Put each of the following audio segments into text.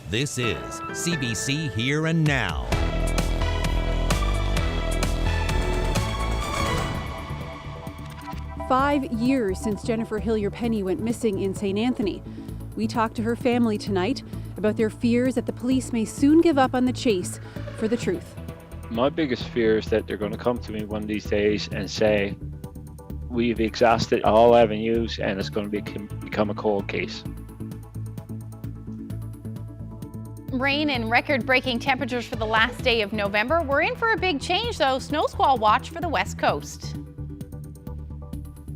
This is CBC Here and Now. Five years since Jennifer Hillier-Penney went missing in St. Anthony. We talked to her family tonight about their fears that the police may soon give up on the chase for the truth. My biggest fear is that they're going to come to me one of these days and say, we've exhausted all avenues and it's going to become a cold case. Rain and record-breaking temperatures for the last day of November. We're in for a big change, though. Snow squall watch for the West Coast.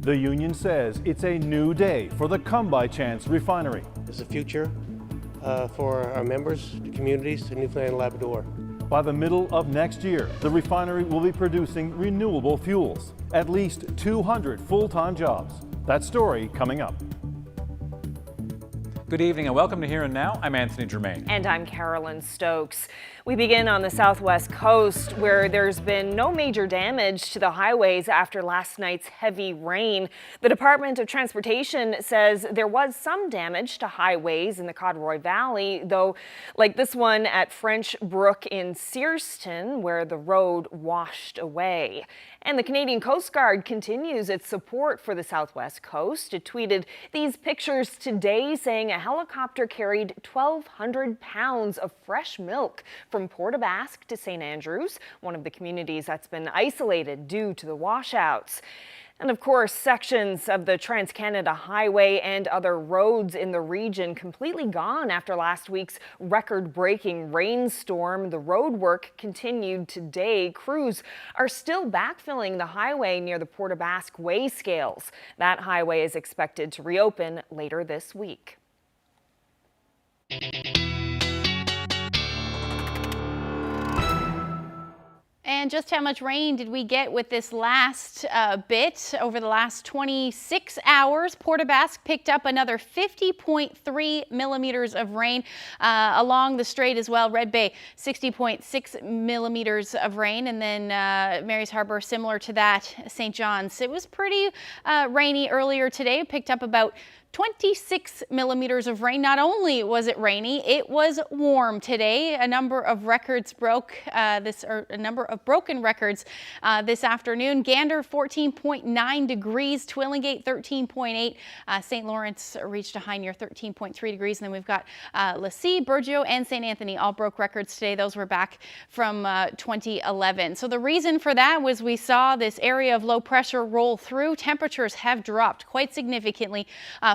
The union says it's a new day for the Come-By-Chance refinery. There's a future for our members, the communities in Newfoundland and Labrador. By the middle of next year, the refinery will be producing renewable fuels. At least 200 full-time jobs. That story coming up. Good evening and welcome to Here and Now. I'm Anthony Germain. And I'm Carolyn Stokes. We begin on the southwest coast where there's been no major damage to the highways after last night's heavy rain. The Department of Transportation says there was some damage to highways in the Corduroy Valley, though, like this one at French Brook in Searston, where the road washed away. And the Canadian Coast Guard continues its support for the southwest coast. It tweeted these pictures today saying a helicopter carried 1,200 pounds of fresh milk from Port aux Basques to St. Andrews, one of the communities that's been isolated due to the washouts. And of course, sections of the Trans-Canada Highway and other roads in the region completely gone after last week's record-breaking rainstorm. The road work continued today. Crews are still backfilling the highway near the Port aux Basques weigh scales. That highway is expected to reopen later this week. And just how much rain did we get with this last bit over the last 26 hours? Port aux Basques picked up another 50.3 millimeters of rain along the strait as well. Red Bay, 60.6 millimeters of rain. And then Mary's Harbour, similar to that, St. John's. It was pretty rainy earlier today. Picked up about 26 millimeters of rain. Not only was it rainy, it was warm today. A number of records broke a number of broken records this afternoon. Gander 14.9 degrees, Twillingate 13.8, St. Lawrence reached a high near 13.3 degrees, and then we've got Lassie, Burgeo, and St. Anthony all broke records today. Those were back from 2011. So the reason for that was we saw this area of low pressure roll through. Temperatures have dropped quite significantly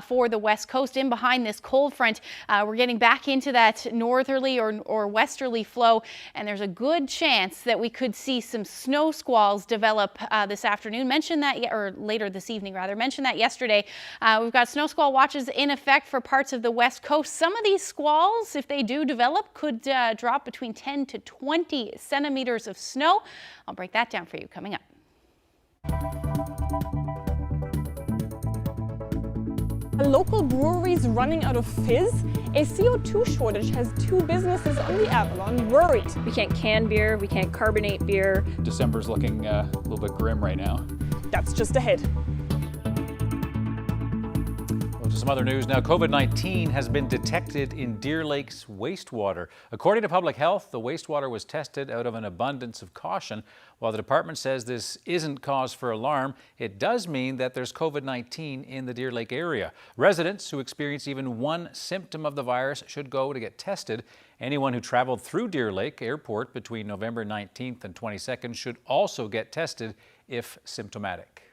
for the west coast. In behind this cold front, we're getting back into that northerly or westerly flow, and there's a good chance that we could see some snow squalls develop this afternoon. Mentioned that, or later this evening rather, mentioned that yesterday. We've got snow squall watches in effect for parts of the west coast. Some of these squalls, if they do develop, could drop between 10 to 20 centimeters of snow. I'll break that down for you coming up. A local brewery is running out of fizz. A CO2 shortage has two businesses on the Avalon worried. We can't can beer, we can't carbonate beer. December's looking a little bit grim right now. That's just ahead. Well, to some other news now. COVID-19 has been detected in Deer Lake's wastewater. According to Public Health, the wastewater was tested out of an abundance of caution. While the department says this isn't cause for alarm, it does mean that there's COVID-19 in the Deer Lake area. Residents who experience even one symptom of the virus should go to get tested. Anyone who traveled through Deer Lake Airport between November 19th and 22nd should also get tested if symptomatic.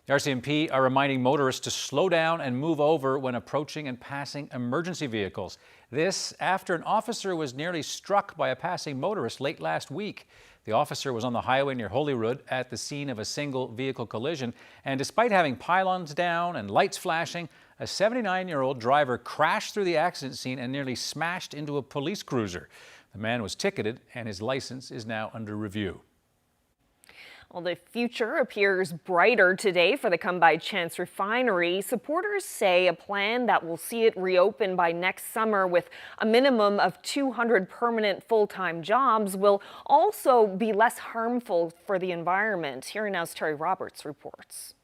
The RCMP are reminding motorists to slow down and move over when approaching and passing emergency vehicles. This after an officer was nearly struck by a passing motorist late last week. The officer was on the highway near Holyrood at the scene of a single vehicle collision, and despite having pylons down and lights flashing, a 79-year-old driver crashed through the accident scene and nearly smashed into a police cruiser. The man was ticketed and his license is now under review. Well, the future appears brighter today for the Come-By-Chance refinery. Supporters say a plan that will see it reopen by next summer with a minimum of 200 permanent full-time jobs will also be less harmful for the environment. Here Now's Terry Roberts reports.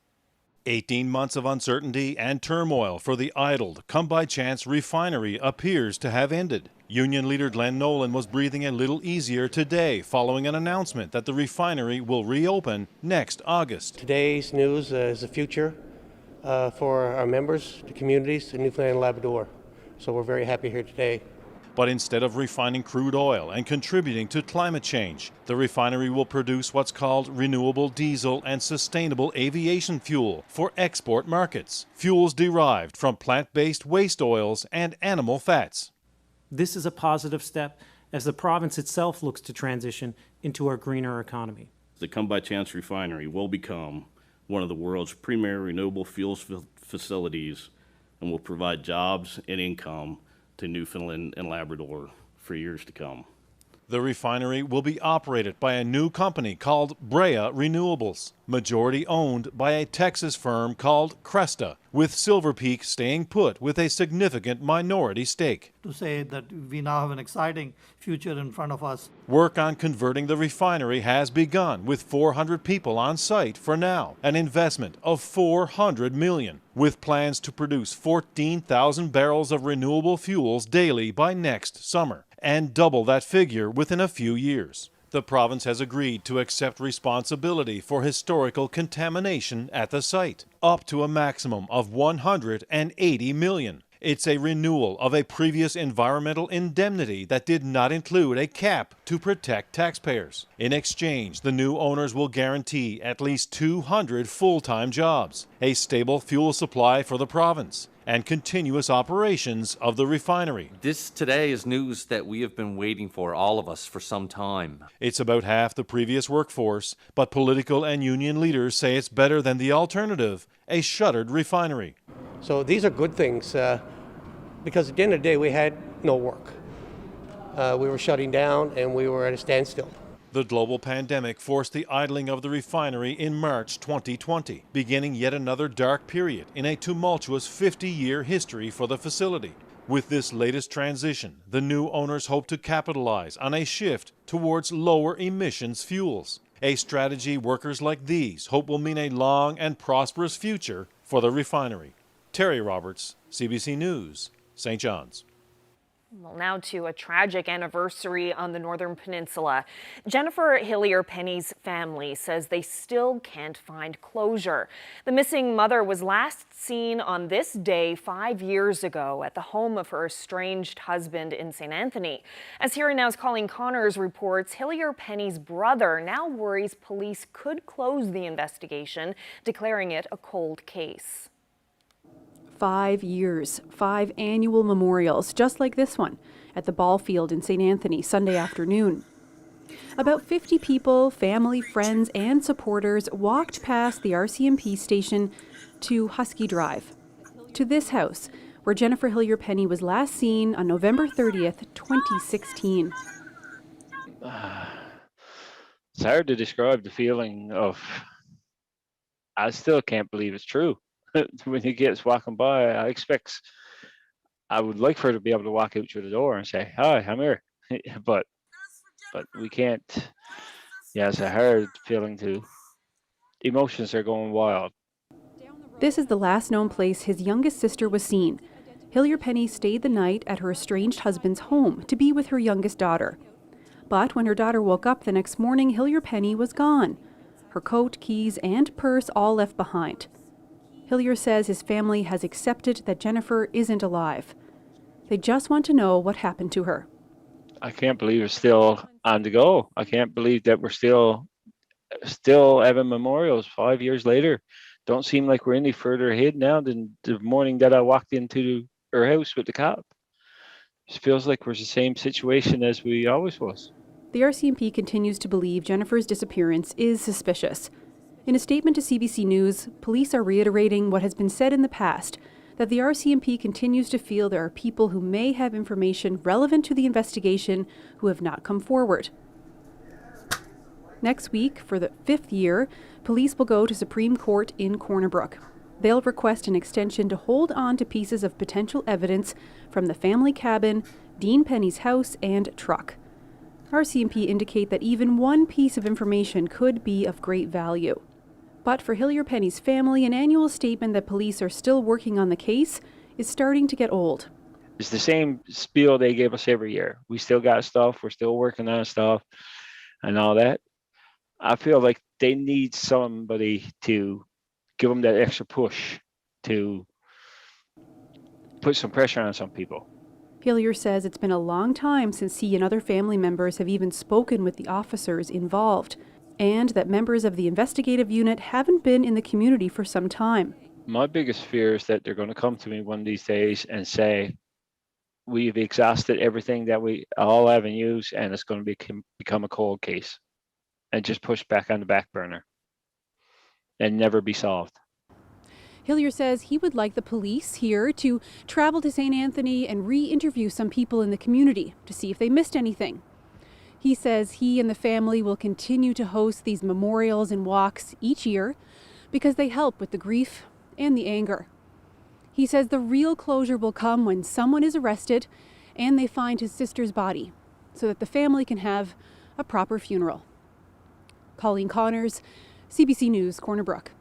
18 months of uncertainty and turmoil for the idled, come-by-chance refinery appears to have ended. Union leader Glenn Nolan was breathing a little easier today following an announcement that the refinery will reopen next August. Today's news is the future for our members, the communities in Newfoundland and Labrador. So we're very happy here today. But instead of refining crude oil and contributing to climate change, the refinery will produce what's called renewable diesel and sustainable aviation fuel for export markets, fuels derived from plant-based waste oils and animal fats. This is a positive step as the province itself looks to transition into a greener economy. The Come By Chance refinery will become one of the world's premier renewable fuels facilities and will provide jobs and income to Newfoundland and Labrador for years to come. The refinery will be operated by a new company called Brewery Renewables, majority owned by a Texas firm called Cresta, with Silver Peak staying put with a significant minority stake. To say that we now have an exciting future in front of us. Work on converting the refinery has begun with 400 people on site for now, an investment of $400 million, with plans to produce 14,000 barrels of renewable fuels daily by next summer, and double that figure within a few years. The province has agreed to accept responsibility for historical contamination at the site, up to a maximum of $180 million. It's a renewal of a previous environmental indemnity that did not include a cap to protect taxpayers. In exchange, the new owners will guarantee at least 200 full-time jobs, a stable fuel supply for the province, and continuous operations of the refinery. This today is news that we have been waiting for, all of us, for some time. It's about half the previous workforce, but political and union leaders say it's better than the alternative, a shuttered refinery. So these are good things because at the end of the day we had no work. We were shutting down and we were at a standstill. The global pandemic forced the idling of the refinery in March 2020, beginning yet another dark period in a tumultuous 50-year history for the facility. With this latest transition, the new owners hope to capitalize on a shift towards lower emissions fuels, a strategy workers like these hope will mean a long and prosperous future for the refinery. Terry Roberts, CBC News, St. John's. Well, now to a tragic anniversary on the Northern Peninsula. Jennifer Hillier-Penney's family says they still can't find closure. The missing mother was last seen on this day 5 years ago at the home of her estranged husband in St. Anthony. As Here and Now's Colleen Connors reports, Hillier-Penney's brother now worries police could close the investigation, declaring it a cold case. 5 years, 5 annual memorials, just like this one, at the ball field in St. Anthony Sunday afternoon. About 50 people, family, friends, and supporters walked past the RCMP station to Husky Drive, to this house, where Jennifer Hillier-Penney was last seen on November 30th, 2016. It's hard to describe the feeling of, I still can't believe it's true. When he gets walking by, I would like for her to be able to walk out through the door and say, "Hi, I'm here," but we can't. Yeah, it's a hard feeling too. Emotions are going wild. This is the last known place his youngest sister was seen. Hillier-Penney stayed the night at her estranged husband's home to be with her youngest daughter. But when her daughter woke up the next morning, Hillier-Penney was gone. Her coat, keys, and purse all left behind. Hillier says his family has accepted that Jennifer isn't alive. They just want to know what happened to her. I can't believe it's still on the go. I can't believe that we're still having memorials 5 years later. Don't seem like we're any further ahead now than the morning that I walked into her house with the cop. It feels like we're in the same situation as we always was. The RCMP continues to believe Jennifer's disappearance is suspicious. In a statement to CBC News, police are reiterating what has been said in the past, that the RCMP continues to feel there are people who may have information relevant to the investigation who have not come forward. Next week, for the 5th year, police will go to Supreme Court in Corner Brook. They'll request an extension to hold on to pieces of potential evidence from the family cabin, Dean Penney's house, and truck. RCMP indicate that even one piece of information could be of great value. But for Hillier-Penney's family, an annual statement that police are still working on the case is starting to get old. It's the same spiel they give us every year. We still got stuff, we're still working on stuff and all that. I feel like they need somebody to give them that extra push to put some pressure on some people. Hillier says it's been a long time since he and other family members have even spoken with the officers involved, and that members of the investigative unit haven't been in the community for some time. My biggest fear is that they're going to come to me one of these days and say, we've exhausted everything that all avenues, and it's going to become a cold case and just pushed back on the back burner and never be solved. Hillier says he would like the police here to travel to St. Anthony and re-interview some people in the community to see if they missed anything. He says he and the family will continue to host these memorials and walks each year because they help with the grief and the anger. He says the real closure will come when someone is arrested and they find his sister's body so that the family can have a proper funeral. Colleen Connors, CBC News, Corner Brook.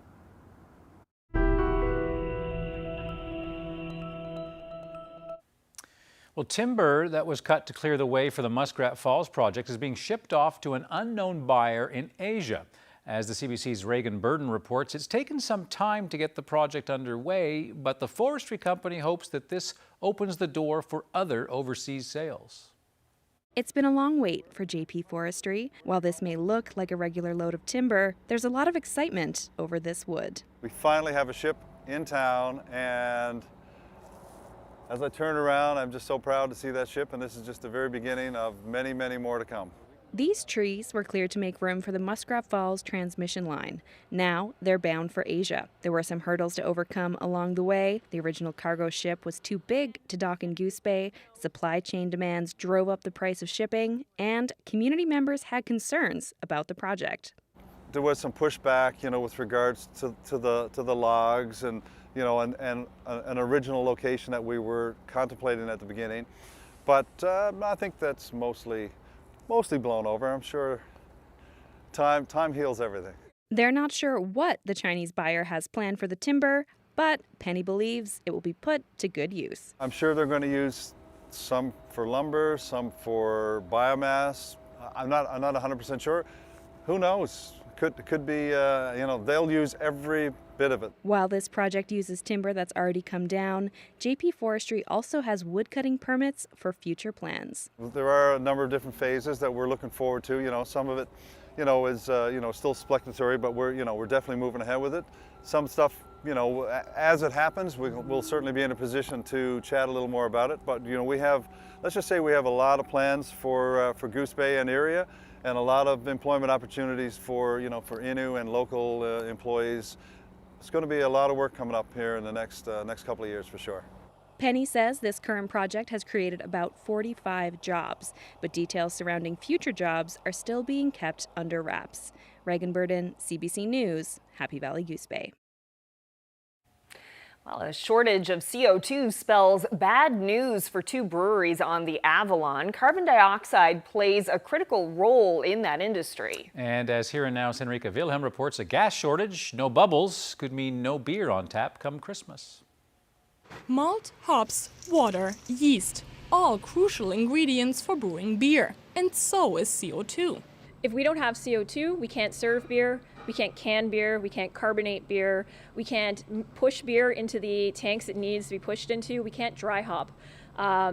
Well, timber that was cut to clear the way for the Muskrat Falls project is being shipped off to an unknown buyer in Asia. As the CBC's Reagan Burden reports, it's taken some time to get the project underway, but the forestry company hopes that this opens the door for other overseas sales. It's been a long wait for JP Forestry. While this may look like a regular load of timber, there's a lot of excitement over this wood. We finally have a ship in town, and as I turn around, I'm just so proud to see that ship, and this is just the very beginning of many, many more to come. These trees were cleared to make room for the Muskrat Falls transmission line. Now they're bound for Asia. There were some hurdles to overcome along the way. The original cargo ship was too big to dock in Goose Bay. Supply chain demands drove up the price of shipping, and community members had concerns about the project. There was some pushback, with regards to the logs and an original location that we were contemplating at the beginning. But I think that's mostly blown over. I'm sure time heals everything. They're not sure what the Chinese buyer has planned for the timber, but Penny believes it will be put to good use. I'm sure they're going to use some for lumber, some for biomass. I'm not 100% sure. Who knows? Could be, they'll use every bit of it. While this project uses timber that's already come down, JP Forestry also has wood cutting permits for future plans. There are a number of different phases that we're looking forward to. Some of it, is still speculative, but we're definitely moving ahead with it. Some stuff, as it happens, we'll certainly be in a position to chat a little more about it. But let's just say we have a lot of plans for Goose Bay and area, and a lot of employment opportunities for Innu and local employees. It's going to be a lot of work coming up here in the next couple of years for sure. Penny says this current project has created about 45 jobs, but details surrounding future jobs are still being kept under wraps. Reagan Burden, CBC News, Happy Valley Goose Bay. Well, a shortage of CO2 spells bad news for two breweries on the Avalon. Carbon dioxide plays a critical role in that industry. And as Here and Now's Henrika Wilhelm reports, a gas shortage, no bubbles, could mean no beer on tap come Christmas. Malt, hops, water, yeast, all crucial ingredients for brewing beer. And so is CO2. If we don't have CO2, we can't serve beer, we can't can beer, we can't carbonate beer, we can't push beer into the tanks it needs to be pushed into, we can't dry hop.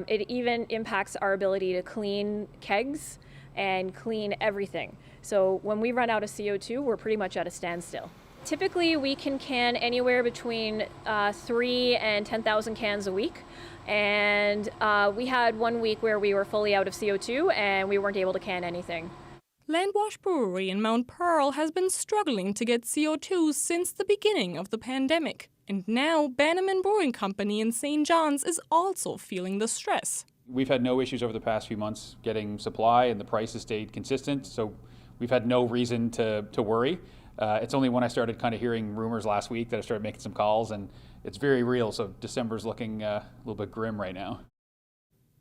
It even impacts our ability to clean kegs and clean everything. So when we run out of CO2, we're pretty much at a standstill. Typically, we can anywhere between 3 and 10,000 cans a week. And we had 1 week where we were fully out of CO2 and we weren't able to can anything. Landwash Brewery in Mount Pearl has been struggling to get CO2 since the beginning of the pandemic. And now Bannerman Brewing Company in St. John's is also feeling the stress. We've had no issues over the past few months getting supply, and the price has stayed consistent, so we've had no reason to worry. It's only when I started kind of hearing rumors last week that I started making some calls, and it's very real, so December's looking a little bit grim right now.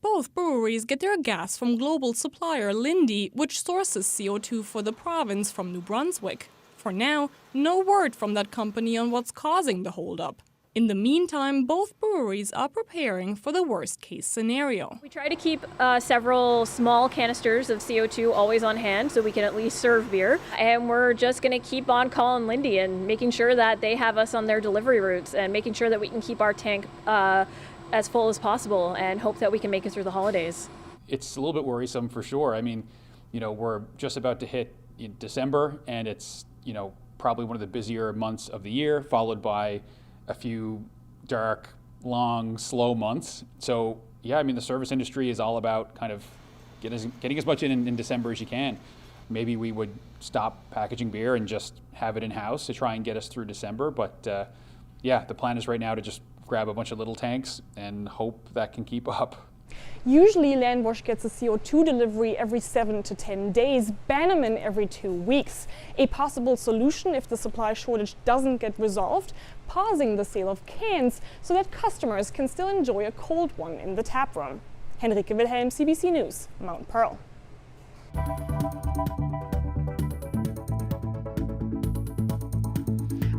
Both breweries get their gas from global supplier Linde, which sources CO2 for the province from New Brunswick. For now, no word from that company on what's causing the holdup. In the meantime, both breweries are preparing for the worst-case scenario. We try to keep several small canisters of CO2 always on hand so we can at least serve beer. And we're just going to keep on calling Lindy and making sure that they have us on their delivery routes and making sure that we can keep our tank as full as possible and hope that we can make it through the holidays. It's a little bit worrisome for sure. I mean, we're just about to hit December, and it's, probably one of the busier months of the year, followed by a few dark, long, slow months. So yeah, I mean, the service industry is all about kind of getting as much in December as you can. Maybe we would stop packaging beer and just have it in-house to try and get us through December. But yeah, the plan is right now to just grab a bunch of little tanks and hope that can keep up. Usually Landwash gets a CO2 delivery every 7 to 10 days, Bannerman every 2 weeks. A possible solution if the supply shortage doesn't get resolved, pausing the sale of cans so that customers can still enjoy a cold one in the tap room. Henrike Wilhelm, CBC News, Mount Pearl.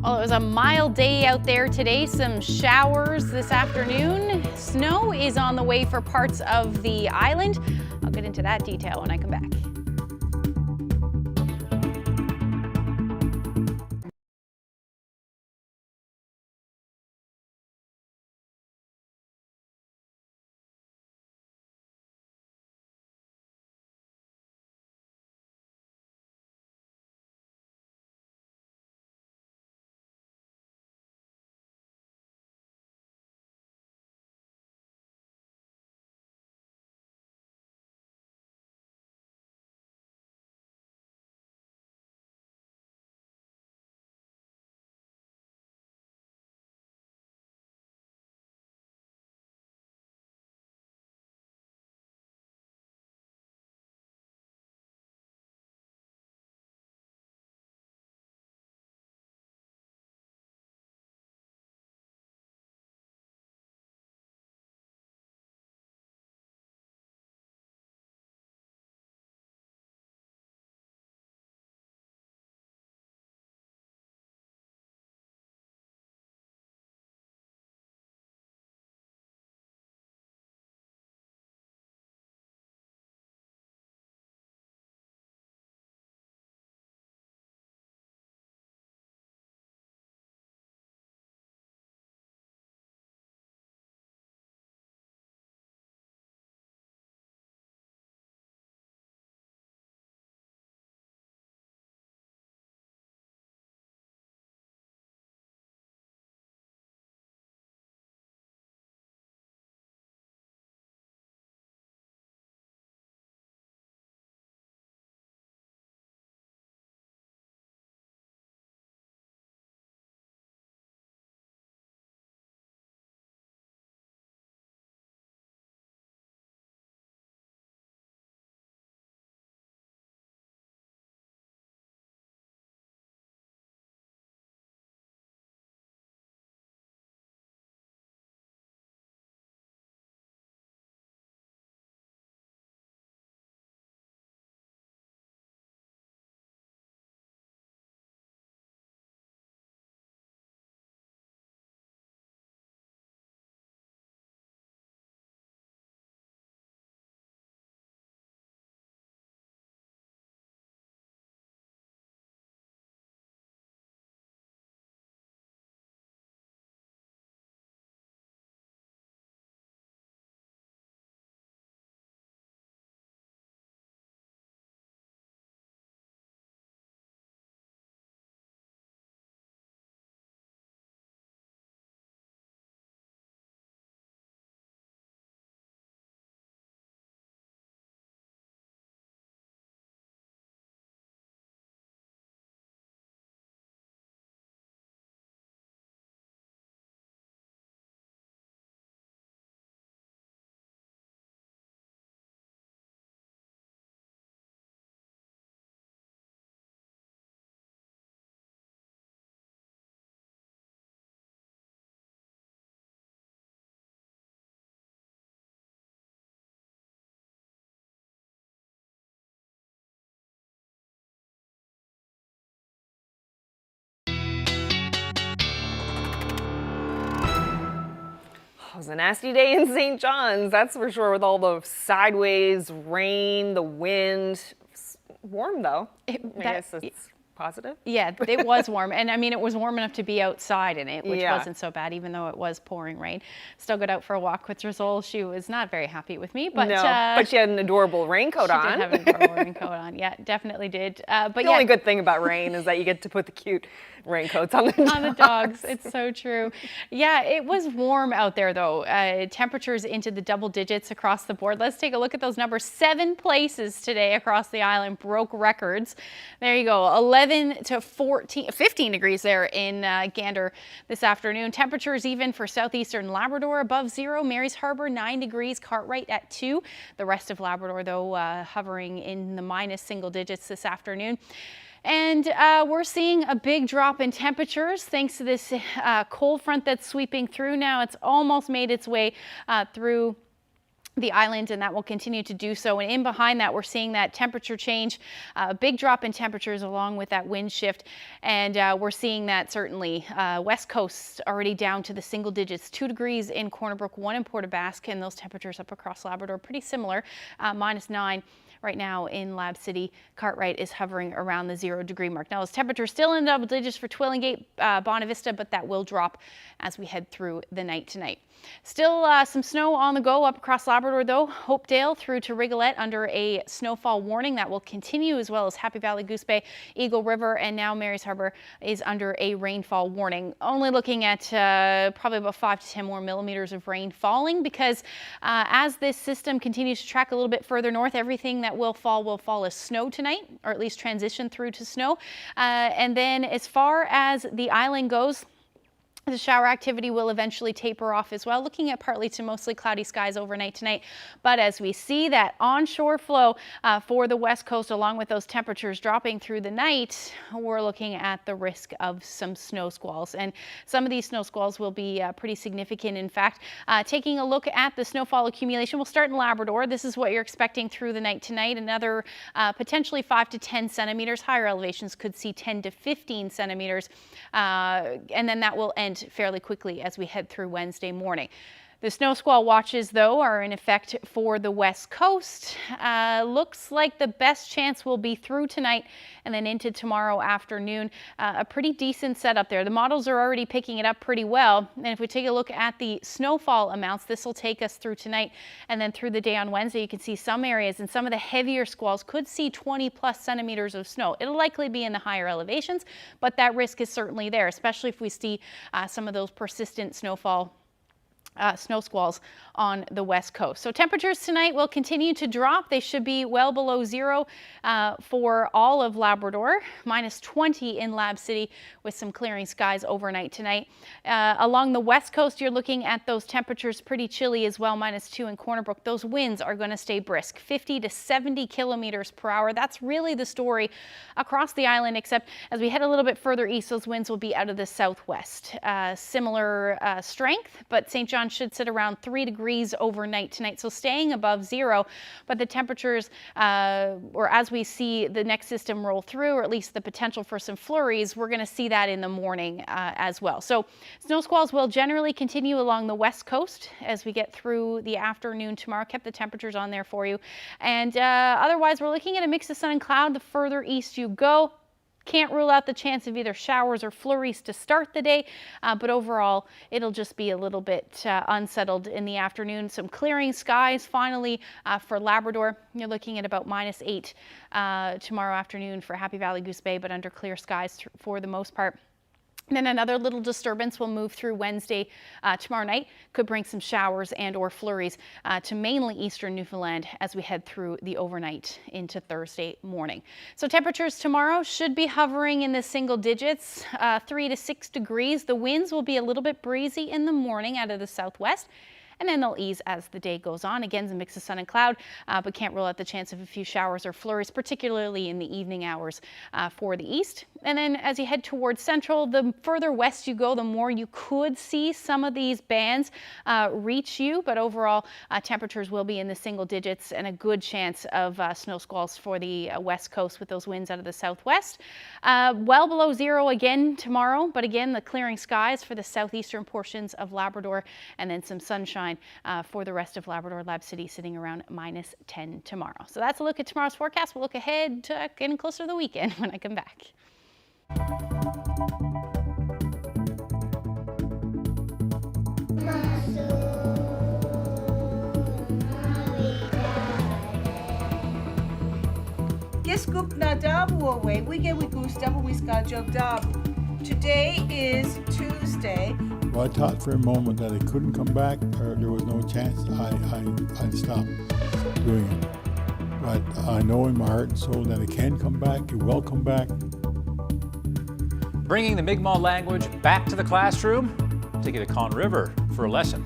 Well, it was a mild day out there today, some showers this afternoon. Snow is on the way for parts of the island. I'll get into that detail when I come back. was a nasty day in St. John's, that's for sure, with all the sideways rain, the wind. It's warm though. I guess it's positive. Yeah, it was warm. And I mean, it was warm enough to be outside in it, which wasn't so bad, even though it was pouring rain. Still got out for a walk with Rizal. She was not very happy with me, but but she had an adorable raincoat on. She did have an adorable raincoat on. Yeah, definitely did. But the only good thing about rain is that you get to put the cute raincoats on the dogs. On the dogs. It's so true. Yeah, it was warm out there though. Temperatures into the double digits across the board. Let's take a look at those numbers. 7 places today across the island broke records. There you go. 11 to 15 degrees there in Gander this afternoon. Temperatures even for southeastern Labrador above 0. Mary's Harbour 9 degrees. Cartwright at 2. The rest of Labrador though hovering in the minus single digits this afternoon. And we're seeing a big drop in temperatures thanks to this cold front that's sweeping through now. It's almost made its way through the island, and that will continue to do so. And in behind that, we're seeing that temperature change, a big drop in temperatures along with that wind shift. And we're seeing that certainly west coast already down to the single digits, 2 degrees in Corner Brook, 1 in Port aux Basques, and those temperatures up across Labrador pretty similar, -9. Right now in Lab City. Cartwright is hovering around the 0 degree mark. Now those temperatures still in double digits for Twillingate, Bonavista, but that will drop as we head through the night tonight. Still some snow on the go up across Labrador though. Hopedale through to Rigolette under a snowfall warning that will continue, as well as Happy Valley, Goose Bay, Eagle River, and now Mary's Harbour is under a rainfall warning. Only looking at probably about 5 to 10 more millimeters of rain falling, because as this system continues to track a little bit further north, everything that will fall as snow tonight, or at least transition through to snow. And then as far as the island goes, the shower activity will eventually taper off as well, looking at partly to mostly cloudy skies overnight tonight. But as we see that onshore flow for the west coast, along with those temperatures dropping through the night, we're looking at the risk of some snow squalls. And some of these snow squalls will be pretty significant. In fact, taking a look at the snowfall accumulation, we'll start in Labrador. This is what you're expecting through the night tonight. Another potentially 5 to 10 centimeters. Higher elevations could see 10 to 15 centimeters. And then that will end fairly quickly as we head through Wednesday morning. The snow squall watches, though, are in effect for the west coast. Looks like the best chance will be through tonight and then into tomorrow afternoon. A pretty decent setup there. The models are already picking it up pretty well. And if we take a look at the snowfall amounts, this will take us through tonight and then through the day on Wednesday. You can see some areas and some of the heavier squalls could see 20 plus centimeters of snow. It'll likely be in the higher elevations, but that risk is certainly there, especially if we see some of those persistent snowfall snow squalls on the west coast. So temperatures tonight will continue to drop. They should be well below 0 for all of Labrador, -20 in Lab City with some clearing skies overnight tonight. Along the west coast, you're looking at those temperatures pretty chilly as well, -2 in Corner Brook. Those winds are going to stay brisk, 50 to 70 kilometers per hour. That's really the story across the island, except as we head a little bit further east, those winds will be out of the southwest. Similar strength, but St. John should sit around 3 degrees overnight tonight, so staying above 0. But the temperatures, or as we see the next system roll through, or at least the potential for some flurries, we're going to see that in the morning as well. So snow squalls will generally continue along the west coast as we get through the afternoon tomorrow. Kept the temperatures on there for you. And otherwise, we're looking at a mix of sun and cloud the further east you go. Can't rule out the chance of either showers or flurries to start the day, but overall it'll just be a little bit unsettled in the afternoon. Some clearing skies finally for Labrador. You're looking at about -8 tomorrow afternoon for Happy Valley, Goose Bay, but under clear skies for the most part. Then another little disturbance will move through Wednesday tomorrow night. Could bring some showers and or flurries to mainly eastern Newfoundland as we head through the overnight into Thursday morning. So temperatures tomorrow should be hovering in the single digits, 3 to 6 degrees. The winds will be a little bit breezy in the morning out of the southwest, and then they'll ease as the day goes on. Again, a mix of sun and cloud, but can't rule out the chance of a few showers or flurries, particularly in the evening hours for the east And then as you head towards central, the further west you go, the more you could see some of these bands reach you. But overall, temperatures will be in the single digits and a good chance of snow squalls for the west coast with those winds out of the southwest. Well below zero again tomorrow, but again, the clearing skies for the southeastern portions of Labrador, and then some sunshine for the rest of Labrador. Lab City sitting around -10 tomorrow. So that's a look at tomorrow's forecast. We'll look ahead to getting closer to the weekend when I come back. Giskup na dabu away, we get we goose double we ska job dabu. Today is Tuesday. Well, I thought for a moment that it couldn't come back, or there was no chance. I'd stop doing it. But I know in my heart and soul that it can come back. It will come back. Bringing the Mi'kmaq language back to the classroom, take you to Conn River for a lesson.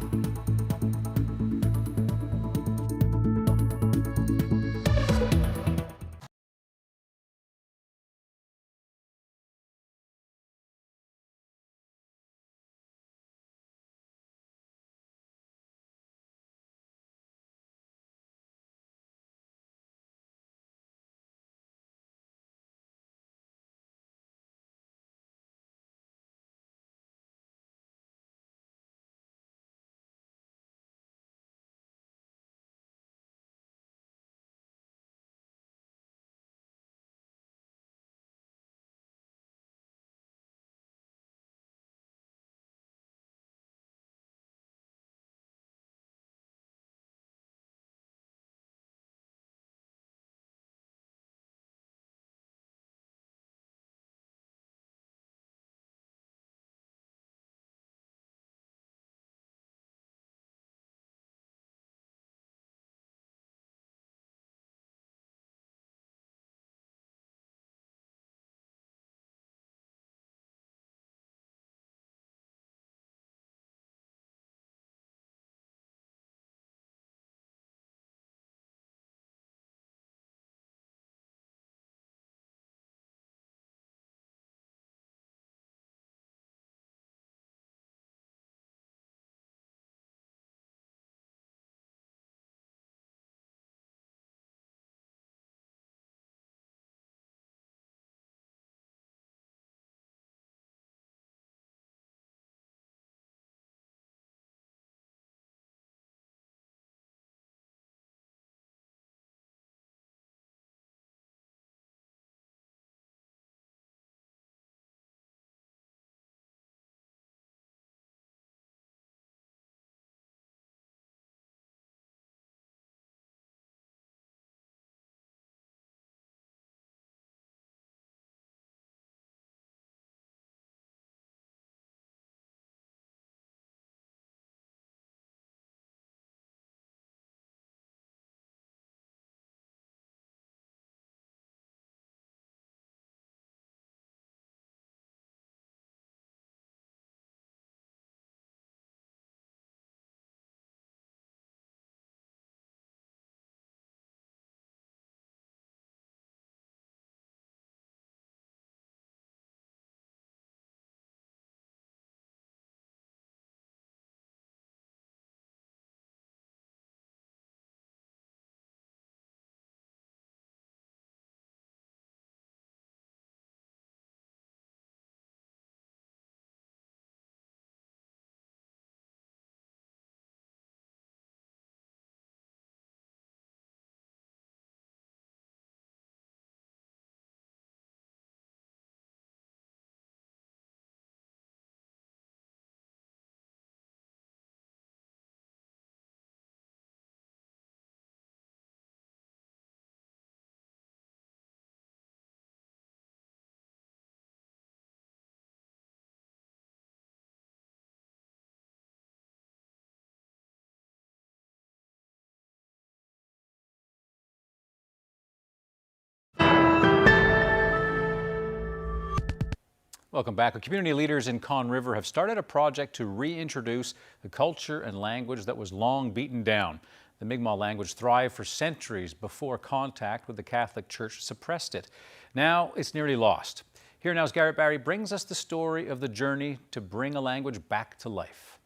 Welcome back. Community leaders in Conn River have started a project to reintroduce the culture and language that was long beaten down. The Mi'kmaq language thrived for centuries before contact with the Catholic Church suppressed it. Now it's nearly lost. Here Now's Garrett Barry brings us the story of the journey to bring a language back to life.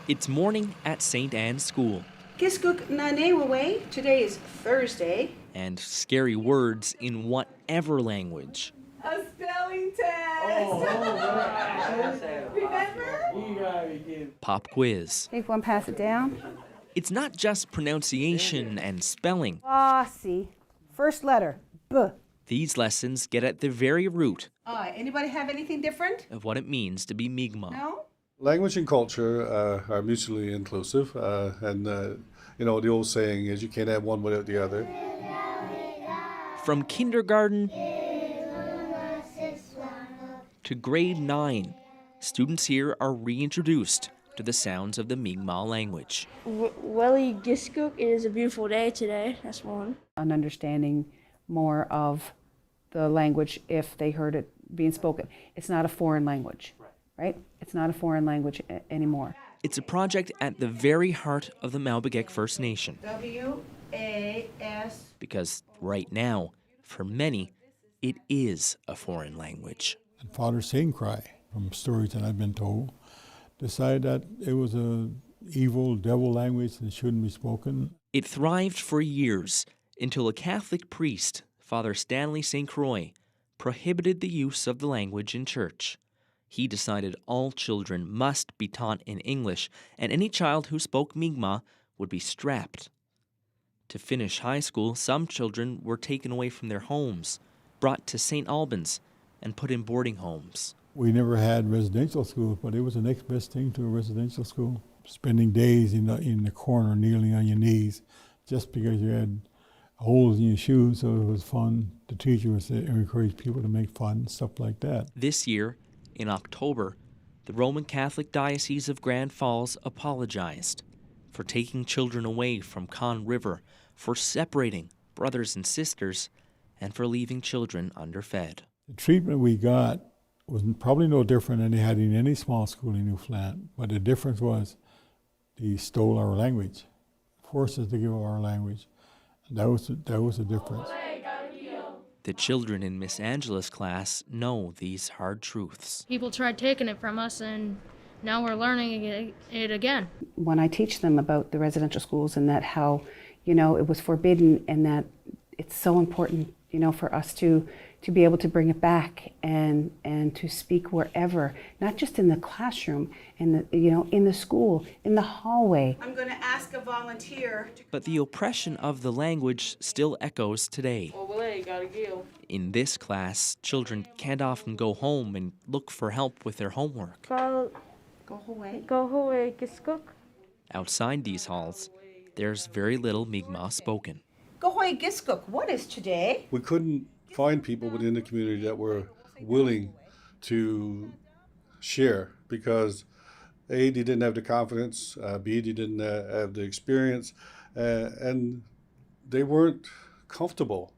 It's morning at St. Anne's School. Kiskuk Nanewawe. Today is Thursday. And scary words in whatever language. A spelling test. Remember? Pop quiz. If one pass it down. It's not just pronunciation and spelling. See. First letter, B. These lessons get at the very root Anybody have anything different? of what it means to be Mi'kmaq. No? Language and culture are mutually inclusive, and you know, the old saying is you can't have one without the other. From kindergarten to grade 9, students here are reintroduced to the sounds of the Mi'kmaq language. Welly Giskuk, it is a beautiful day today. That's one. An understanding more of the language if they heard it being spoken. It's not a foreign language, right? It's not a foreign language anymore. It's a project at the very heart of the Malbegek First Nation. W-A-S. Because right now, for many, it is a foreign language. And Father St. Cry, from stories that I've been told, decided that it was a evil devil language and shouldn't be spoken. It thrived for years until a Catholic priest, Father Stanley St. Croix, prohibited the use of the language in church. He decided all children must be taught in English, and any child who spoke Mi'kmaq would be strapped. To finish high school, some children were taken away from their homes, brought to St. Albans, and put in boarding homes. We never had residential schools, but it was the next best thing to a residential school. Spending days in the corner kneeling on your knees just because you had holes in your shoes, so it was fun. The teacher would encourage people to make fun, stuff like that. This year, in October, the Roman Catholic Diocese of Grand Falls apologized for taking children away from Conn River, for separating brothers and sisters, and for leaving children underfed. The treatment we got was probably no different than they had in any small school in Newfoundland, but the difference was they stole our language, forced us to give up our language. And that was the difference. The children in Miss Angela's class know these hard truths. People tried taking it from us, and now we're learning it again. When I teach them about the residential schools and that how, it was forbidden and that it's so important, for us to be able to bring it back and to speak wherever, not just in the classroom, in the school, in the hallway. I'm going to ask a volunteer. But the oppression of the language still echoes today. In this class, children can't often go home and look for help with their homework. Go away, Giskuk. Outside these halls, there's very little Mi'kmaq spoken. Go away, Giskuk. What is today? We couldn't find people within the community that were willing to share because A, they didn't have the confidence, B, they didn't have the experience, and they weren't comfortable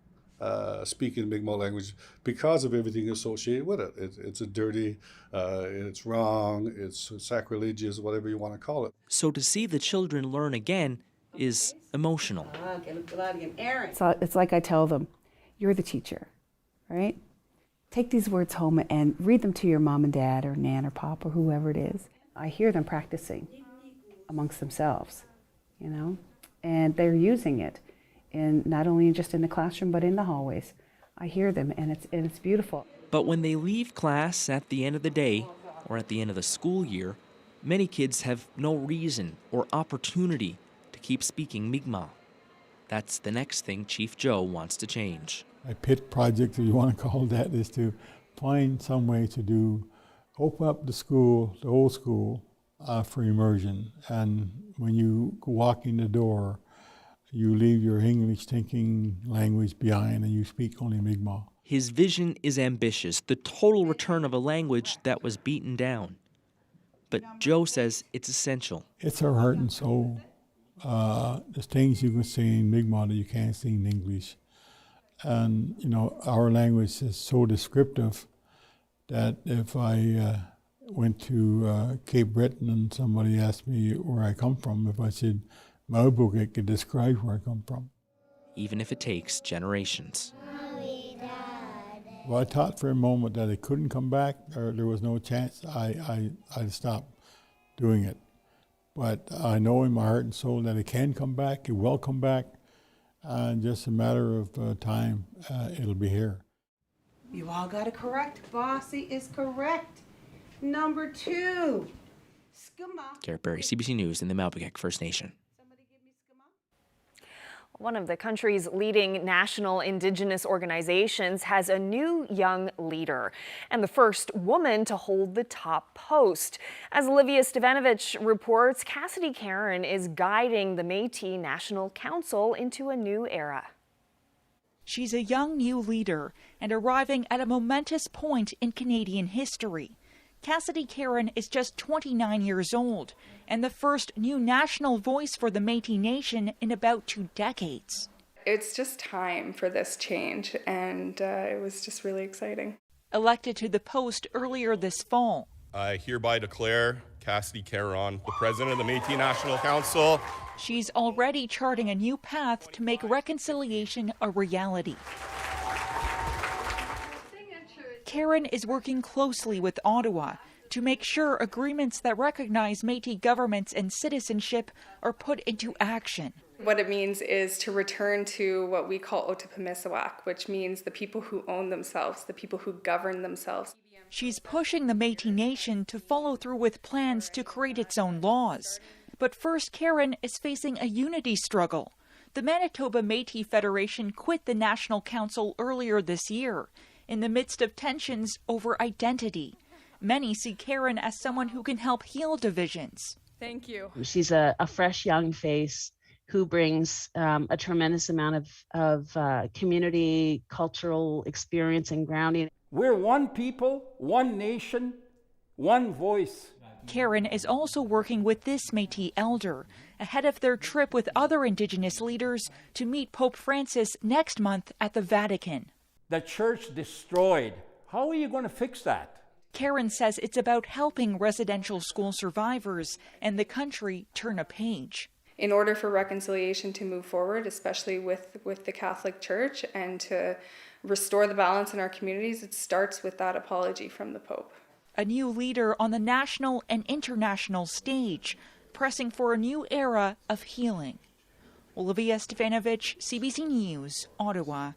speaking Mi'kmaq language because of everything associated with it. It's a dirty, it's wrong, it's sacrilegious, whatever you want to call it. So to see the children learn again is emotional. It's like I tell them, you're the teacher, right? Take these words home and read them to your mom and dad or nan or pop or whoever it is. I hear them practicing amongst themselves, and they're using it in not only just in the classroom but in the hallways. I hear them and it's beautiful. But when they leave class at the end of the day or at the end of the school year, many kids have no reason or opportunity to keep speaking Mi'kmaq. That's the next thing Chief Joe wants to change. My pet project, if you want to call it that, is to find some way to open up the school, the old school, for immersion. And when you walk in the door, you leave your English thinking language behind and you speak only Mi'kmaq. His vision is ambitious, the total return of a language that was beaten down. But Joe says it's essential. It's our heart and soul. There's things you can say in Mi'kmaq that you can't say in English. And, our language is so descriptive that if I went to Cape Breton and somebody asked me where I come from, if I said Malbegek, it describes where I come from. Even if it takes generations. Well, I thought for a moment that it couldn't come back, or there was no chance. I stopped doing it. But I know in my heart and soul that it can come back, it will come back, and just a matter of time, it'll be here. You all got it correct. Bossy is correct. Number 2. Garrett Berry, CBC News in the Malpequet First Nation. One of the country's leading national Indigenous organizations has a new young leader and the first woman to hold the top post. As Olivia Stevanovich reports, Cassidy Karen is guiding the Métis National Council into a new era. She's a young new leader and arriving at a momentous point in Canadian history. Cassidy Karen is just 29 years old and the first new national voice for the Métis Nation in about 2 decades. It's just time for this change, and it was just really exciting. Elected to the post earlier this fall, I hereby declare Cassidy Karen the president of the Métis National Council. She's already charting a new path to make reconciliation a reality. Karen is working closely with Ottawa to make sure agreements that recognize Métis governments and citizenship are put into action. What it means is to return to what we call Otipemiisiwak, which means the people who own themselves, the people who govern themselves. She's pushing the Métis Nation to follow through with plans to create its own laws. But first, Karen is facing a unity struggle. The Manitoba Métis Federation quit the National Council earlier this year in the midst of tensions over identity. Many see Karen as someone who can help heal divisions. Thank you. She's a fresh young face who brings a tremendous amount of community, cultural experience and grounding. We're one people, one nation, one voice. Karen is also working with this Métis elder ahead of their trip with other Indigenous leaders to meet Pope Francis next month at the Vatican. The church destroyed. How are you going to fix that? Karen says it's about helping residential school survivors and the country turn a page. In order for reconciliation to move forward, especially with the Catholic Church, and to restore the balance in our communities, it starts with that apology from the Pope. A new leader on the national and international stage, pressing for a new era of healing. Olivia Stevanovich, CBC News, Ottawa.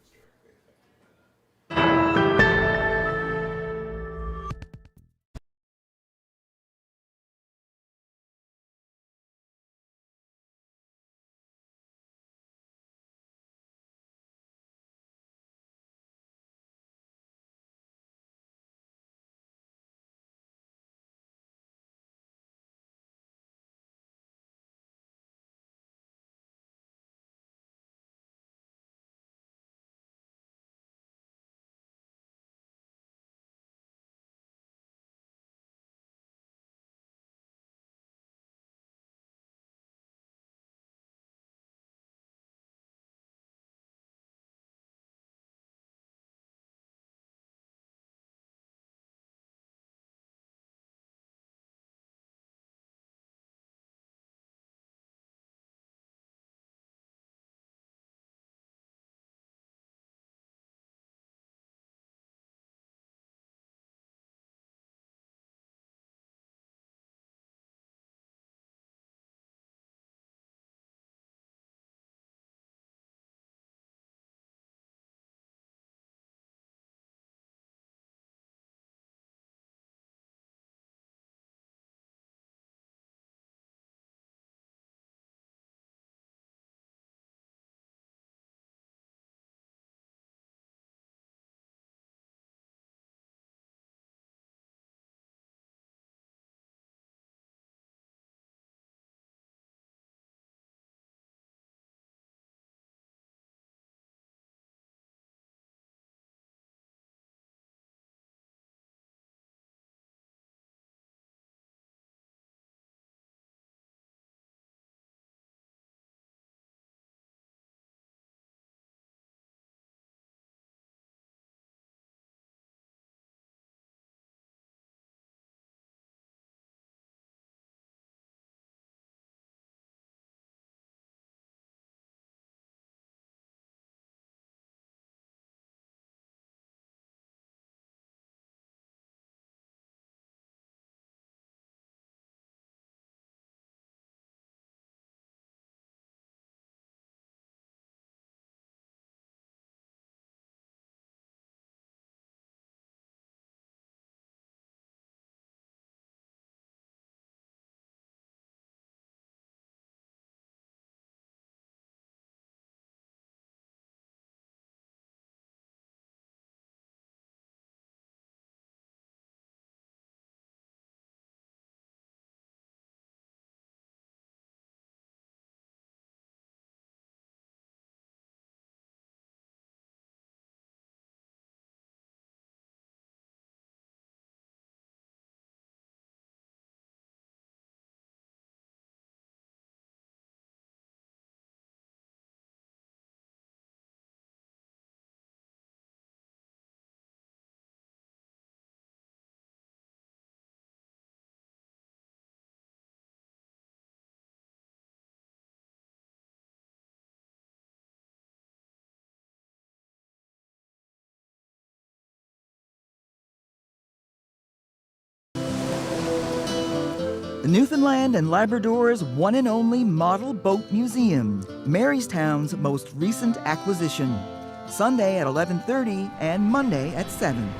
The Newfoundland and Labrador's one and only model boat museum, Marystown's most recent acquisition. Sunday at 11:30 and Monday at 7.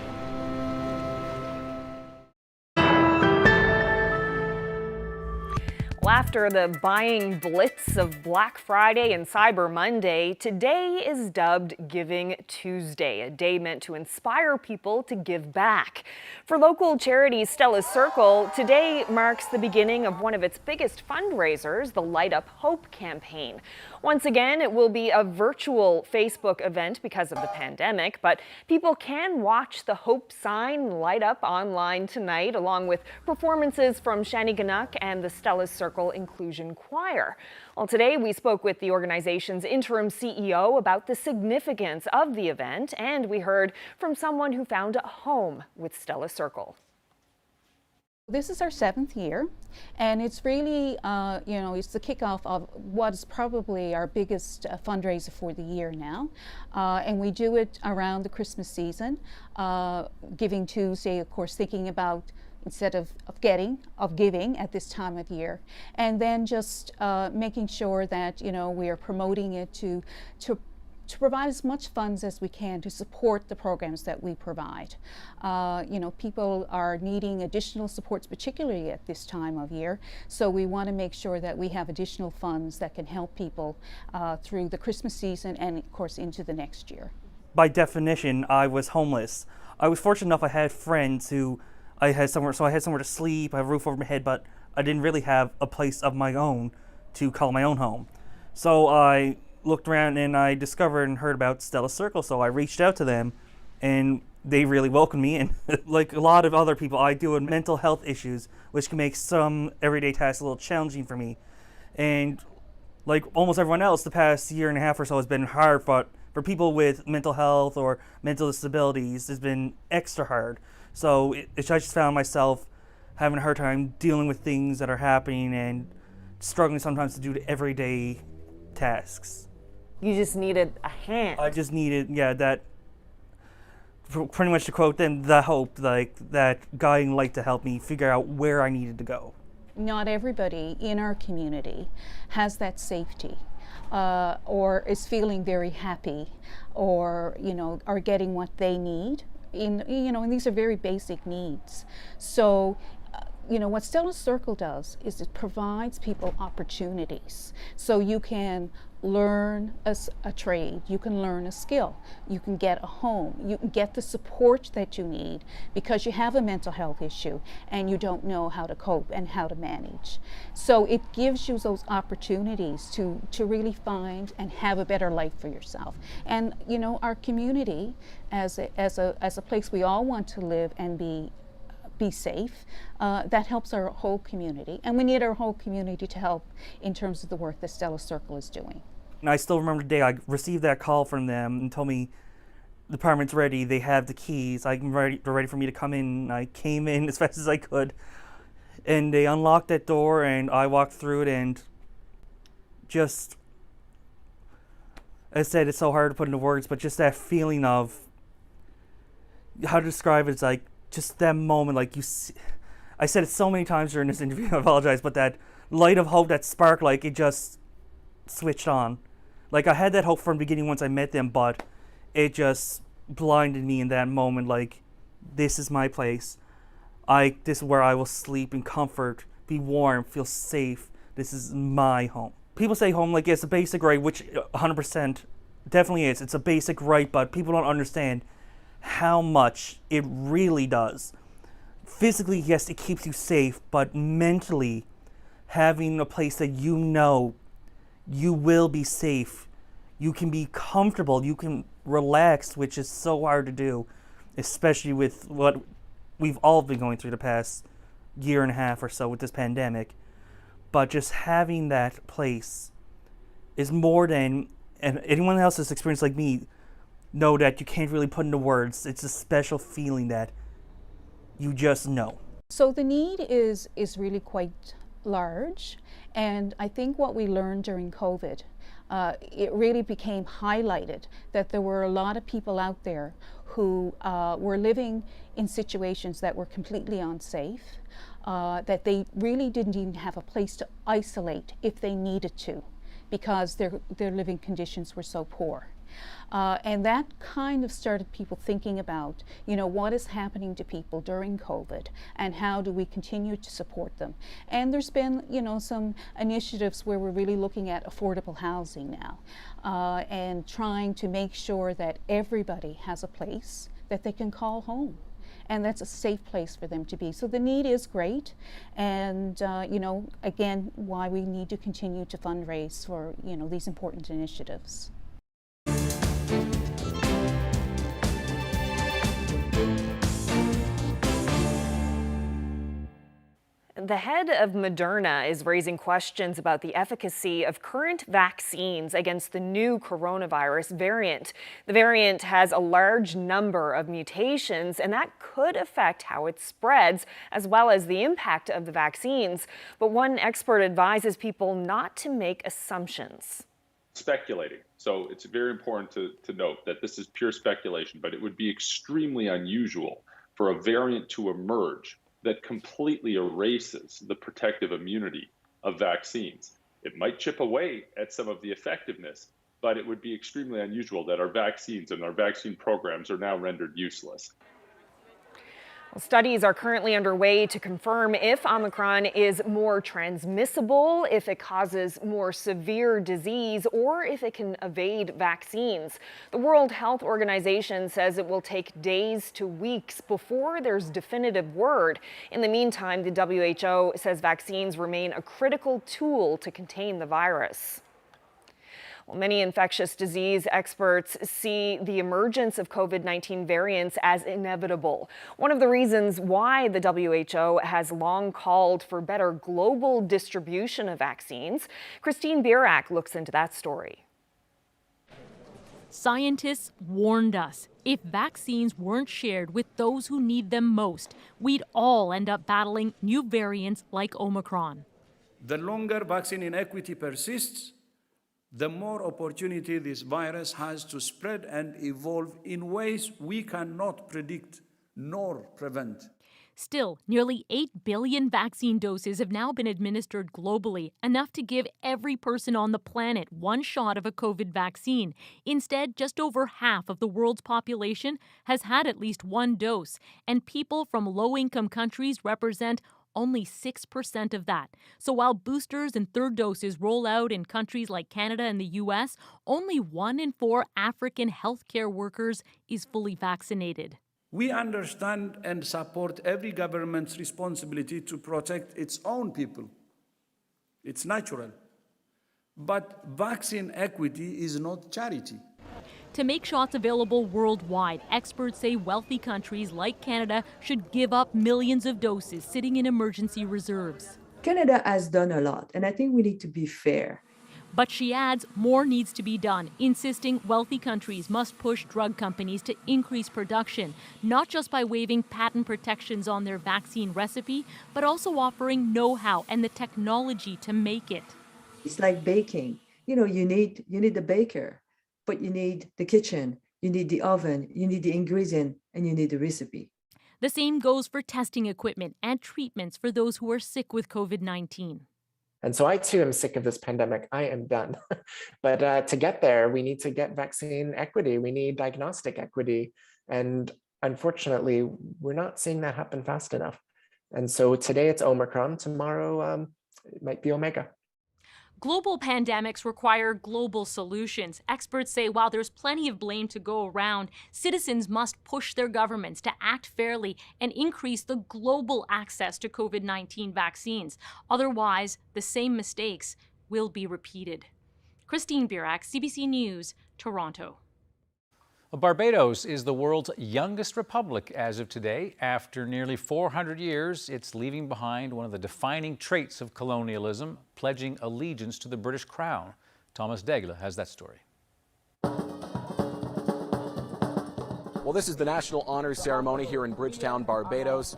Well, after the buying blitz of Black Friday and Cyber Monday, today is dubbed Giving Tuesday, a day meant to inspire people to give back. For local charity Stella's Circle, today marks the beginning of one of its biggest fundraisers, the Light Up Hope campaign. Once again, it will be a virtual Facebook event because of the pandemic, but people can watch the Hope sign light up online tonight, along with performances from Shanneyganock and the Stella's Circle Inclusion Choir. Well, today we spoke with the organization's interim CEO about the significance of the event, and we heard from someone who found a home with Stella's Circle. This is our 7th year, and it's really, it's the kickoff of what's probably our biggest fundraiser for the year now. And we do it around the Christmas season. Giving Tuesday, of course, thinking about instead of giving at this time of year. And then just making sure that, we are promoting it to provide as much funds as we can to support the programs that we provide. People are needing additional supports, particularly at this time of year. So we want to make sure that we have additional funds that can help people through the Christmas season and, of course, into the next year. By definition, I was homeless. I was fortunate enough I had friends who I had somewhere to sleep, I have a roof over my head, but I didn't really have a place of my own to call my own home. So I looked around and I discovered and heard about Stella's Circle, so I reached out to them and they really welcomed me. And like a lot of other people, I deal with mental health issues, which can make some everyday tasks a little challenging for me. And like almost everyone else, the past year and a half or so has been hard, but for people with mental health or mental disabilities, it's been extra hard. So I just found myself having a hard time dealing with things that are happening and struggling sometimes to do the everyday tasks. You just needed a hand. I just needed, that, pretty much to quote them, the hope, like that guiding light to help me figure out where I needed to go. Not everybody in our community has that safety or is feeling very happy or, are getting what they need. And these are very basic needs. So, what Stella's Circle does is it provides people opportunities. So you can learn a trade, you can learn a skill, you can get a home, you can get the support that you need because you have a mental health issue and you don't know how to cope and how to manage. So it gives you those opportunities to really find and have a better life for yourself. And our community as a place we all want to live and be safe, that helps our whole community. And we need our whole community to help in terms of the work that Stella's Circle is doing. And I still remember the day I received that call from them and told me the apartment's ready, they have the keys, they're ready for me to come in. And I came in as fast as I could and they unlocked that door and I walked through it and just, as I said, it's so hard to put into words, but just that feeling of, how to describe it, it's like, just that moment, like I said it so many times during this interview, I apologize, but that light of hope, that spark, like it just switched on. Like I had that hope from the beginning once I met them, but it just blinded me in that moment, like this is my place. This is where I will sleep in comfort, be warm, feel safe. This is my home. People say home like it's a basic right, which 100% definitely is. It's a basic right, but people don't understand how much it really does. Physically, yes, it keeps you safe, but mentally, having a place that you will be safe, you can be comfortable, you can relax, which is so hard to do, especially with what we've all been going through the past year and a half or so with this pandemic. But just having that place is more than, and anyone else that's experienced like me, know that you can't really put into words. It's a special feeling that you just know. So the need is really quite large, and I think what we learned during COVID, it really became highlighted that there were a lot of people out there who were living in situations that were completely unsafe. that they really didn't even have a place to isolate if they needed to, because their living conditions were so poor. And that kind of started people thinking about, what is happening to people during COVID and how do we continue to support them. And there's been, some initiatives where we're really looking at affordable housing now and trying to make sure that everybody has a place that they can call home. And that's a safe place for them to be. So the need is great, and again, why we need to continue to fundraise for these important initiatives. The head of Moderna is raising questions about the efficacy of current vaccines against the new coronavirus variant. The variant has a large number of mutations, and that could affect how it spreads, as well as the impact of the vaccines. But one expert advises people not to make assumptions. Speculating. So it's very important to note that this is pure speculation, but it would be extremely unusual for a variant to emerge that completely erases the protective immunity of vaccines. It might chip away at some of the effectiveness, but it would be extremely unusual that our vaccines and our vaccine programs are now rendered useless. Studies are currently underway to confirm if Omicron is more transmissible, if it causes more severe disease, or if it can evade vaccines. The World Health Organization says it will take days to weeks before there's definitive word. In the meantime, the WHO says vaccines remain a critical tool to contain the virus. Well, many infectious disease experts see the emergence of COVID-19 variants as inevitable. One of the reasons why the WHO has long called for better global distribution of vaccines. Christine Birak looks into that story. Scientists warned us if vaccines weren't shared with those who need them most, we'd all end up battling new variants like Omicron. The longer vaccine inequity persists, the more opportunity this virus has to spread and evolve in ways we cannot predict nor prevent. Still, nearly 8 billion vaccine doses have now been administered globally, enough to give every person on the planet one shot of a COVID vaccine. Instead, just over half of the world's population has had at least one dose, and people from low-income countries represent only 6% of that. So while boosters and third doses roll out in countries like Canada and the U.S., only 1 in 4 African healthcare workers is fully vaccinated. We understand and support every government's responsibility to protect its own people. It's natural. But vaccine equity is not charity. To make shots available worldwide, experts say wealthy countries like Canada should give up millions of doses sitting in emergency reserves. Canada has done a lot, and I think we need to be fair. But she adds more needs to be done, insisting wealthy countries must push drug companies to increase production, not just by waiving patent protections on their vaccine recipe, but also offering know-how and the technology to make it. It's like baking. You need the baker. But you need the kitchen, you need the oven, you need the ingredient, and you need the recipe. The same goes for testing equipment and treatments for those who are sick with COVID-19. And so I too am sick of this pandemic. I am done. But to get there, we need to get vaccine equity. We need diagnostic equity. And unfortunately, we're not seeing that happen fast enough. And so today it's Omicron, tomorrow it might be Omega. Global pandemics require global solutions. Experts say while there's plenty of blame to go around, citizens must push their governments to act fairly and increase the global access to COVID-19 vaccines. Otherwise, the same mistakes will be repeated. Christine Birak, CBC News, Toronto. Barbados is the world's youngest republic as of today. After nearly 400 years, it's leaving behind one of the defining traits of colonialism, pledging allegiance to the British Crown. Thomas Daigle has that story. Well, this is the National Honors Ceremony here in Bridgetown, Barbados.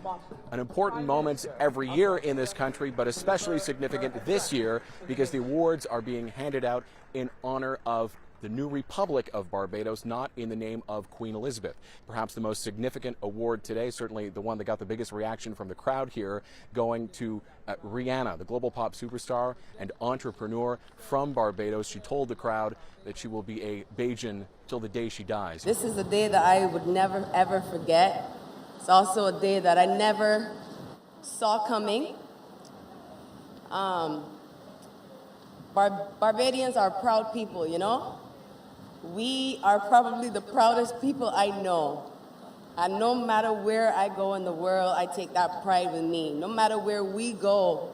An important moment every year in this country, but especially significant this year because the awards are being handed out in honor of the new Republic of Barbados, not in the name of Queen Elizabeth. Perhaps the most significant award today, certainly the one that got the biggest reaction from the crowd here, going to Rihanna, the global pop superstar and entrepreneur from Barbados. She told the crowd that she will be a Bajan till the day she dies. This is a day that I would never ever forget. It's also a day that I never saw coming. Barbadians are proud people, you know? We are probably the proudest people I know. And no matter where I go in the world, I take that pride with me. No matter where we go,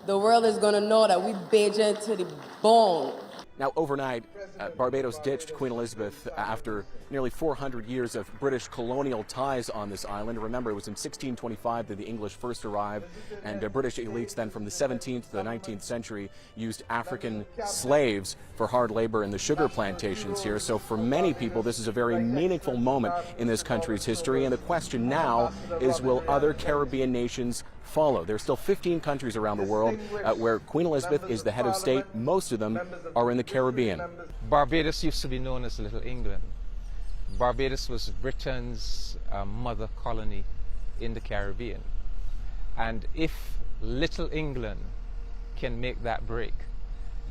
the world is going to know that we Bajan to the bone. Now, overnight, Barbados ditched Queen Elizabeth after nearly 400 years of British colonial ties on this island. Remember, it was in 1625 that the English first arrived, and British elites then from the 17th to the 19th century used African slaves for hard labor in the sugar plantations here. So for many people, this is a very meaningful moment in this country's history, and the question now is, will other Caribbean nations follow? There's still 15 countries around the world where Queen Elizabeth is the head of state. Most of them are in the Caribbean. Barbados used to be known as Little England. Barbados was Britain's mother colony in the Caribbean. And if Little England can make that break,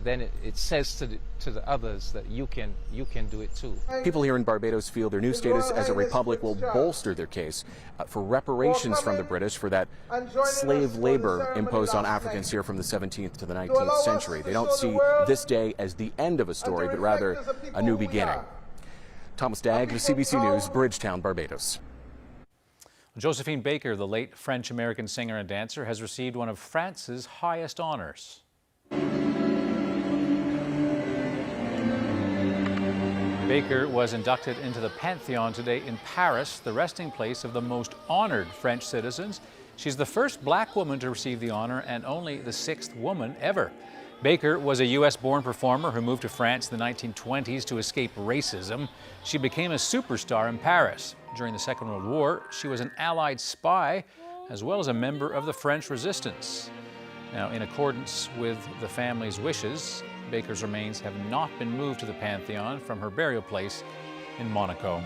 then it says to the others that you can do it too. People here in Barbados feel their new status as a republic will bolster their case for reparations from the British for that slave labor imposed on Africans here from the 17th to the 19th century. They don't see this day as the end of a story, but rather a new beginning. Thomas Dagg, CBC News, Bridgetown, Barbados. Josephine Baker, the late French-American singer and dancer, has received one of France's highest honors. Baker was inducted into the Pantheon today in Paris, the resting place of the most honored French citizens. She's the first black woman to receive the honor and only the 6th woman ever. Baker was a U.S.-born performer who moved to France in the 1920s to escape racism. She became a superstar in Paris. During the Second World War, she was an Allied spy as well as a member of the French resistance. Now, in accordance with the family's wishes, Baker's remains have not been moved to the Pantheon from her burial place in Monaco.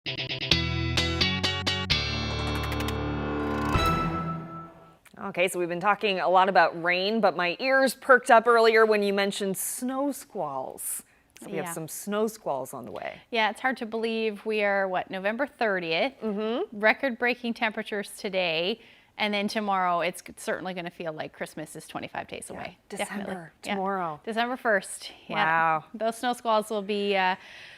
Okay, so we've been talking a lot about rain, but my ears perked up earlier when you mentioned snow squalls. So we have some snow squalls on the way. Yeah, it's hard to believe we are, November 30th. Record-breaking temperatures today. And then tomorrow, it's certainly going to feel like Christmas is 25 days away. December, Definitely. tomorrow. December 1st. Yeah. Wow. Those snow squalls will be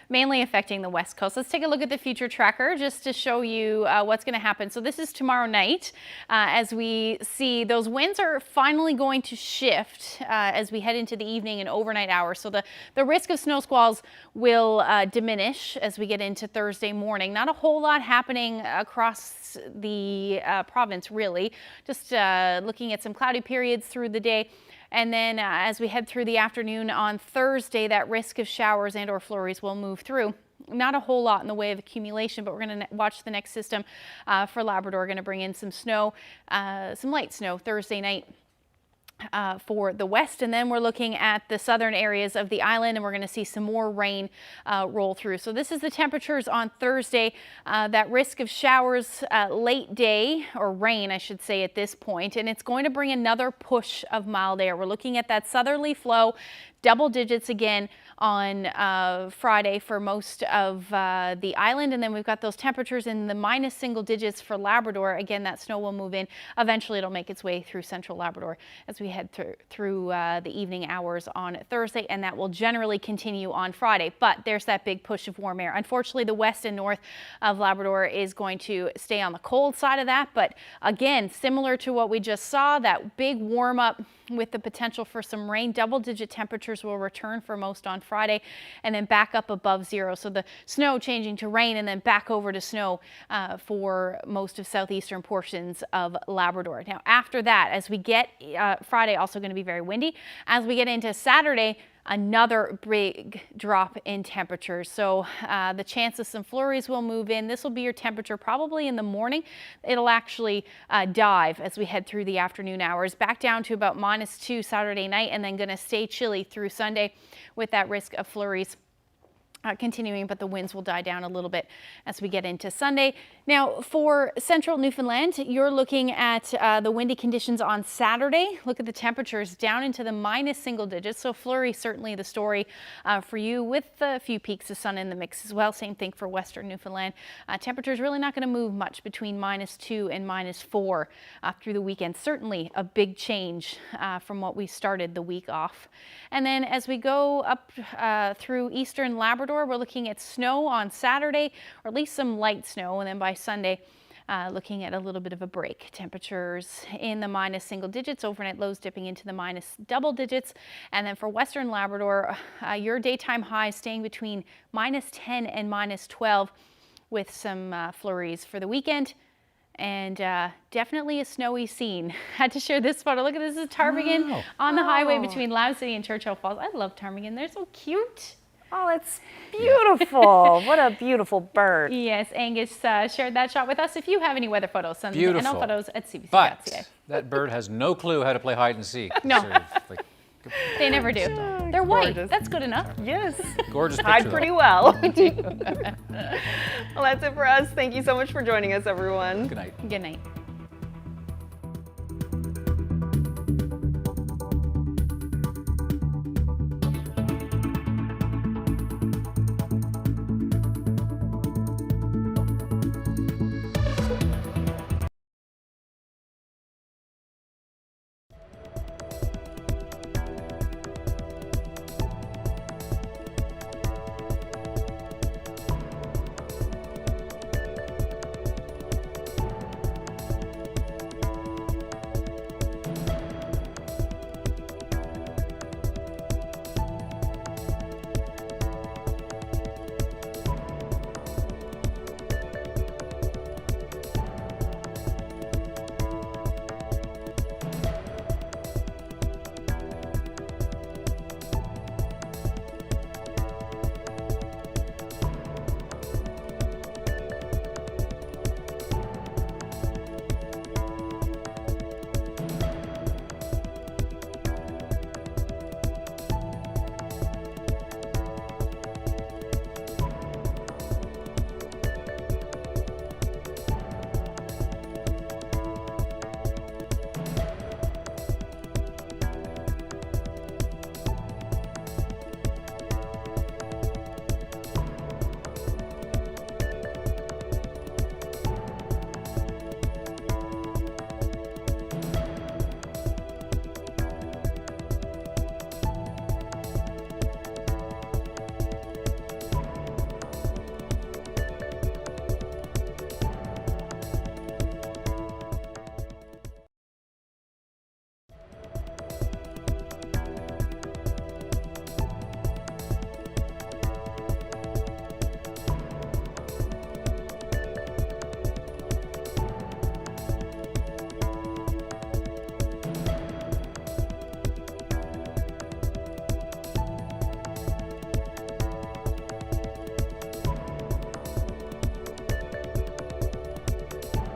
mainly affecting the West Coast. Let's take a look at the future tracker just to show you what's going to happen. So this is tomorrow night. As we see, those winds are finally going to shift as we head into the evening and overnight hours. So the risk of snow squalls will diminish as we get into Thursday morning. Not a whole lot happening across the province, really. Just looking at some cloudy periods through the day. And then as we head through the afternoon on Thursday, that risk of showers and or flurries will move through. Not a whole lot in the way of accumulation, but we're going to watch the next system for Labrador. We're going to bring in some snow, some light snow Thursday night. For the west, and then we're looking at the southern areas of the island, and we're going to see some more rain roll through. So this is the temperatures on Thursday. That risk of showers late day, or rain I should say at this point, and it's going to bring another push of mild air. We're looking at that southerly flow, double digits again on Friday for most of the island, and then we've got those temperatures in the minus single digits for Labrador. Again, that snow will move in. Eventually it'll make its way through central Labrador as we head through the evening hours on Thursday, and that will generally continue on Friday. But there's that big push of warm air. Unfortunately, the west and north of Labrador is going to stay on the cold side of that, but again, similar to what we just saw, that big warm up with the potential for some rain. Double-digit temperatures will return for most on Friday, and then back up above zero. So the snow changing to rain and then back over to snow for most of southeastern portions of Labrador. Now after that, as we get Friday, also going to be very windy. As we get into Saturday, another big drop in temperatures. So the chance of some flurries will move in. This will be your temperature probably in the morning. It'll actually dive as we head through the afternoon hours, back down to about -2 Saturday night, and then going to stay chilly through Sunday with that risk of flurries continuing, but the winds will die down a little bit as we get into Sunday. Now for central Newfoundland, you're looking at the windy conditions on Saturday. Look at the temperatures down into the minus single digits. So flurry certainly the story for you, with a few peaks of sun in the mix as well. Same thing for western Newfoundland. Temperatures really not going to move much between -2 and -4 through the weekend. Certainly a big change from what we started the week off. And then as we go up through eastern Labrador, we're looking at snow on Saturday, or at least some light snow, and then by Sunday, looking at a little bit of a break. Temperatures in the minus single digits, overnight lows dipping into the minus double digits. And then for western Labrador, your daytime highs staying between -10 and -12 with some flurries for the weekend. And definitely a snowy scene. Had to share this photo. Look at this is Ptarmigan on the highway between Loud City and Churchill Falls. I love ptarmigan. They're so cute. Oh, it's beautiful. What a beautiful bird. Yes, Angus shared that shot with us. If you have any weather photos, send them to NL Photos at CBC.ca. But that bird has no clue how to play hide and seek. No. They never do. They're white. Gorgeous. That's good enough. Yes. Gorgeous picture. Hide pretty well. Well, that's it for us. Thank you so much for joining us, everyone. Good night. Good night.